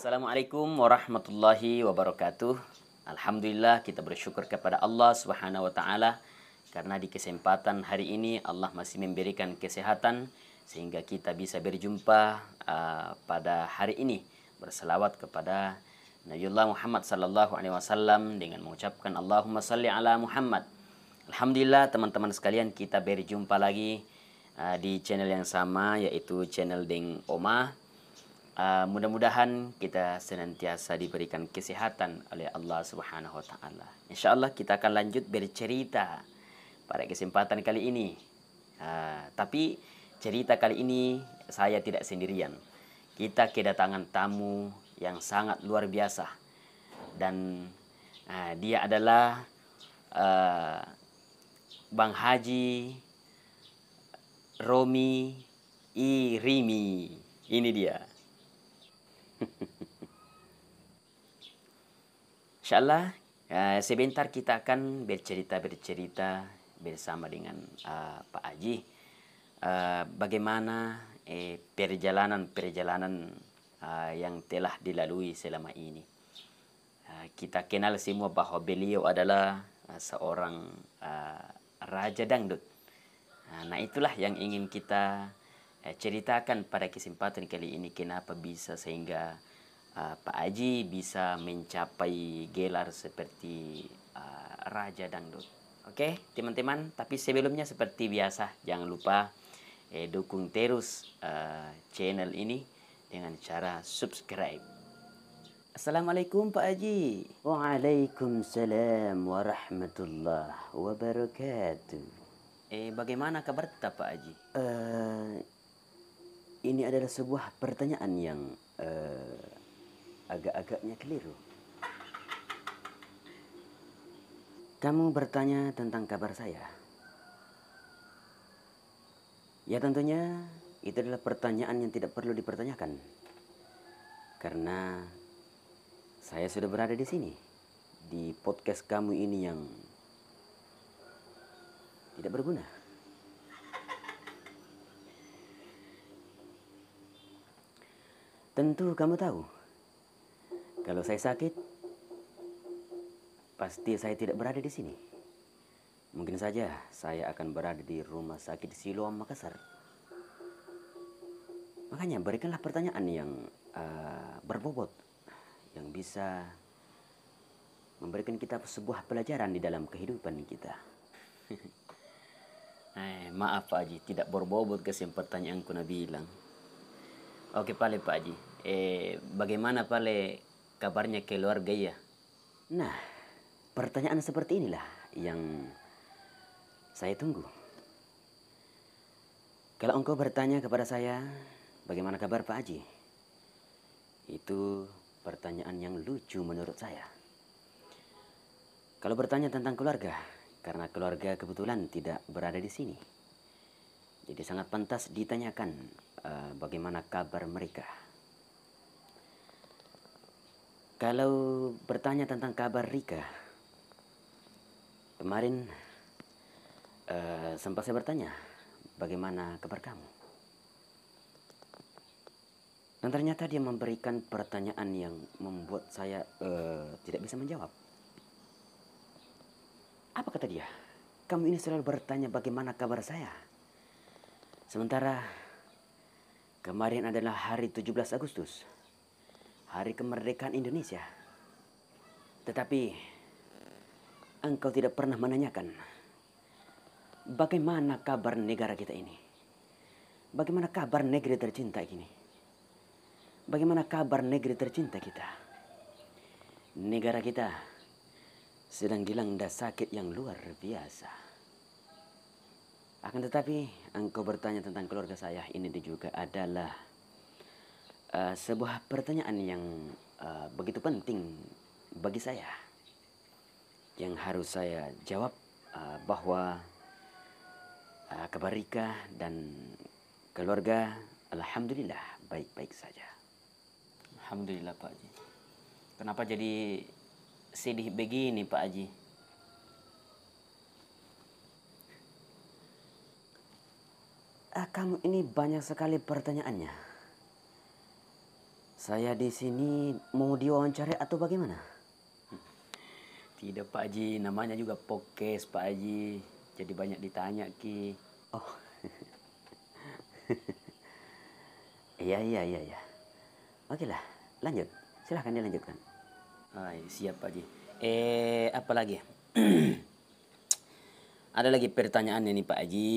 Assalamualaikum warahmatullahi wabarakatuh. Alhamdulillah kita bersyukur kepada Allah Subhanahu wa taala karena di kesempatan hari ini Allah masih memberikan kesehatan sehingga kita bisa berjumpa pada hari ini berselawat kepada Nabiullah Muhammad sallallahu alaihi wasallam dengan mengucapkan Allahumma salli ala Muhammad. Alhamdulillah teman-teman sekalian, kita berjumpa lagi di channel yang sama, yaitu channel Deng Oma. Mudah-mudahan kita senantiasa diberikan kesehatan oleh Allah Subhanahu wa taala. Insyaallah kita akan lanjut bercerita pada kesempatan kali ini. Tapi cerita kali ini saya tidak sendirian. Kita kedatangan tamu yang sangat luar biasa. Dan dia adalah Bang Haji Romi Irimi. Ini dia. Insyaallah sebentar kita akan bercerita bersama dengan Pak Haji bagaimana perjalanan yang telah dilalui selama ini. Kita kenal semua bahwa beliau adalah seorang raja dangdut. Nah, itulah yang ingin kita ceritakan pada kesempatan kali ini, kenapa bisa sehingga Pak Haji bisa mencapai gelar seperti Raja Dangdut. Oke, teman-teman, tapi sebelumnya seperti biasa jangan lupa dukung terus channel ini dengan cara subscribe. Assalamualaikum Pak Haji. Waalaikumsalam warahmatullahi wabarakatuh. Bagaimana kabar kita Pak Haji? Ini adalah sebuah pertanyaan yang agak-agaknya keliru. Kamu bertanya tentang kabar saya. Ya tentunya itu adalah pertanyaan yang tidak perlu dipertanyakan. Karena saya sudah berada di sini, di podcast kamu ini yang tidak berguna. Tentu kamu tahu, kalau saya sakit, pasti saya tidak berada di sini. Mungkin saja saya akan berada di rumah sakit Siloam Makassar. Makanya berikanlah pertanyaan yang berbobot, yang bisa memberikan kita sebuah pelajaran di dalam kehidupan kita. Maaf Pak Haji, tidak berbobot kesempatan yang kuna bilang. Oke Pale Pak Haji, bagaimana Pale kabarnya keluarga ya? Nah, pertanyaan seperti inilah yang saya tunggu. Kalau engkau bertanya kepada saya, bagaimana kabar Pak Haji? Itu pertanyaan yang lucu menurut saya. Kalau bertanya tentang keluarga, karena keluarga kebetulan tidak berada di sini, jadi sangat pantas ditanyakan bagaimana kabar mereka. Kalau bertanya tentang kabar Rika, kemarin sempat saya bertanya, bagaimana kabar kamu? Dan ternyata dia memberikan pertanyaan yang membuat saya tidak bisa menjawab. Apa kata dia? Kamu ini selalu bertanya bagaimana kabar saya. Sementara kemarin adalah hari 17 Agustus, hari kemerdekaan Indonesia. Tetapi engkau tidak pernah menanyakan bagaimana kabar negara kita ini. Bagaimana kabar negeri tercinta ini. Bagaimana kabar negeri tercinta kita. Negara kita sedang dilanda sakit yang luar biasa. Akan tetapi engkau bertanya tentang keluarga saya, ini juga adalah sebuah pertanyaan yang begitu penting bagi saya, yang harus saya jawab bahwa kabar Rika dan keluarga alhamdulillah baik-baik saja. Alhamdulillah Pak Haji. Kenapa jadi sedih begini Pak Haji? Kamu ini banyak sekali pertanyaannya. Saya di sini mau diwawancara atau bagaimana? Tidak Pak Haji, namanya juga podcast Pak Haji. Jadi banyak ditanya Ki. Oh, iya. Oke lah, lanjut. Silahkan dilanjutkan. Siap Pak Haji. Apa lagi? Ada lagi pertanyaan nih Pak Haji.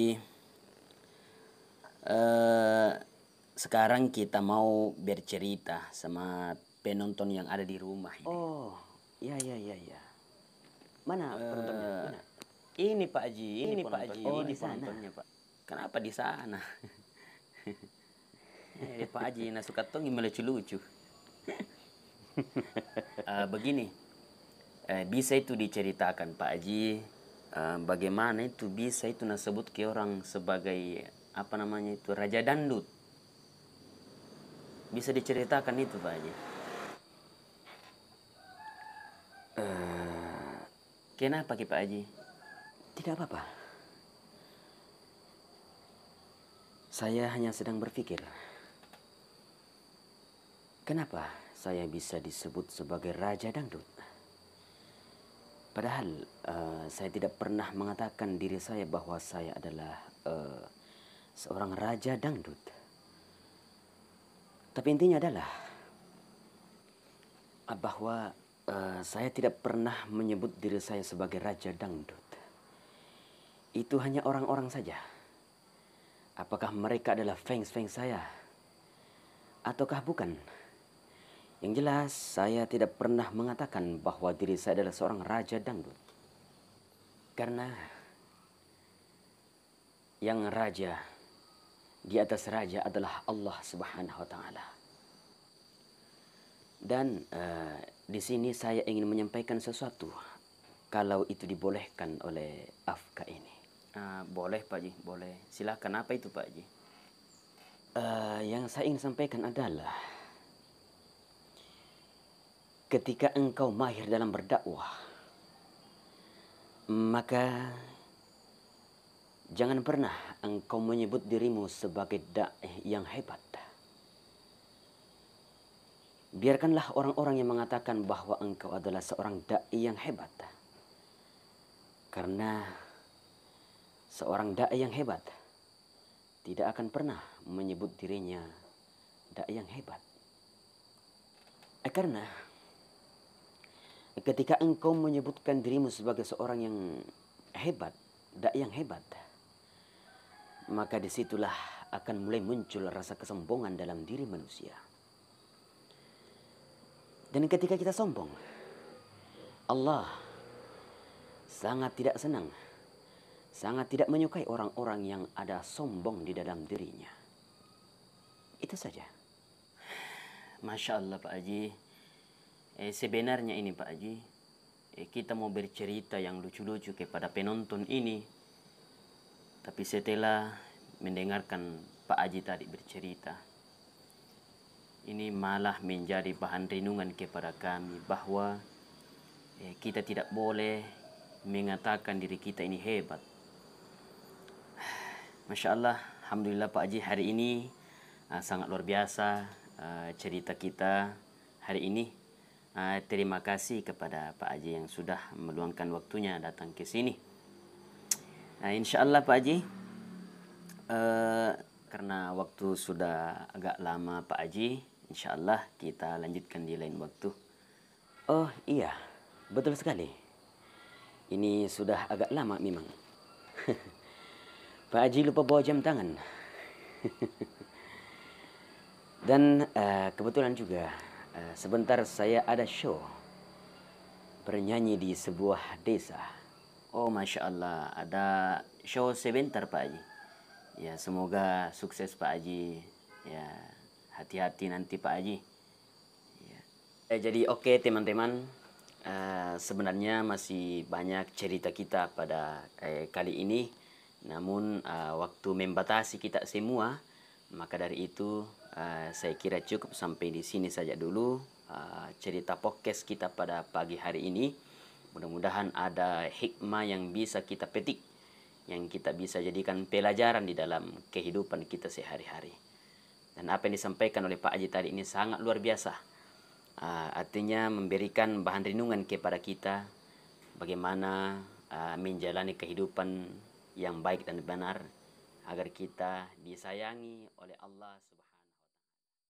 Sekarang kita mau bercerita sama penonton yang ada di rumah ini. Oh, iya. Mana penontonnya? Mana? Ini Pak Haji, ini Pak Haji, Oh, ini di sana. penontonnya Pak. Kenapa di sana? Pak Haji, nah suka tongi melucu-lucu. Begini, bisa itu diceritakan Pak Haji, bagaimana itu bisa itu nasebut ke orang sebagai apa namanya itu raja dangdut. Bisa diceritakan itu Pak Haji. Kenapa Ki Pak Haji? Tidak apa-apa. Saya hanya sedang berpikir, kenapa saya bisa disebut sebagai raja dangdut? Padahal saya tidak pernah mengatakan diri saya bahwa saya adalah seorang raja dangdut. Tapi intinya adalah bahwa saya tidak pernah menyebut diri saya sebagai raja dangdut. Itu hanya orang-orang saja. Apakah mereka adalah fans-fans saya? Ataukah bukan? Yang jelas, saya tidak pernah mengatakan bahwa diri saya adalah seorang raja dangdut. Karena yang raja di atas raja adalah Allah Subhanahu wa Ta'ala. Dan di sini saya ingin menyampaikan sesuatu, kalau itu dibolehkan oleh Afka ini. Boleh Pak Haji, boleh. Silakan, apa itu Pak Haji? Yang saya ingin sampaikan adalah ketika engkau mahir dalam berdakwah, maka jangan pernah engkau menyebut dirimu sebagai da'i yang hebat. Biarkanlah orang-orang yang mengatakan bahwa engkau adalah seorang da'i yang hebat. Karena seorang da'i yang hebat tidak akan pernah menyebut dirinya da'i yang hebat. Karena ketika engkau menyebutkan dirimu sebagai seorang yang hebat, da'i yang hebat, maka disitulah akan mulai muncul rasa kesombongan dalam diri manusia. Dan ketika kita sombong, Allah sangat tidak senang, sangat tidak menyukai orang-orang yang ada sombong di dalam dirinya. Itu saja. Masya Allah Pak Haji. Sebenarnya ini Pak Haji, kita mau bercerita yang lucu-lucu kepada penonton ini. Tapi setelah mendengarkan Pak Haji tadi bercerita, ini malah menjadi bahan renungan kepada kami bahwa kita tidak boleh mengatakan diri kita ini hebat. Masya Allah, Alhamdulillah Pak Haji, hari ini sangat luar biasa cerita kita hari ini. Terima kasih kepada Pak Haji yang sudah meluangkan waktunya datang ke sini. Insya Allah Pak Haji, karena waktu sudah agak lama Pak Haji, insya Allah kita lanjutkan di lain waktu. Oh iya, betul sekali. Ini sudah agak lama memang. Pak Haji lupa bawa jam tangan. Dan kebetulan juga sebentar saya ada show bernyanyi di sebuah desa. Oh Masya Allah, ada show sebentar Pak Haji. Ya semoga sukses Pak Haji. Ya hati-hati nanti Pak Haji. Ya. Jadi oke teman-teman, sebenarnya masih banyak cerita kita pada kali ini. Namun waktu membatasi kita semua, maka dari itu saya kira cukup sampai di sini saja dulu cerita podcast kita pada pagi hari ini. Mudah-mudahan ada hikmah yang bisa kita petik, yang kita bisa jadikan pelajaran di dalam kehidupan kita sehari-hari. Dan apa yang disampaikan oleh Pak Haji tadi ini sangat luar biasa. Artinya memberikan bahan renungan kepada kita bagaimana menjalani kehidupan yang baik dan benar agar kita disayangi oleh Allah.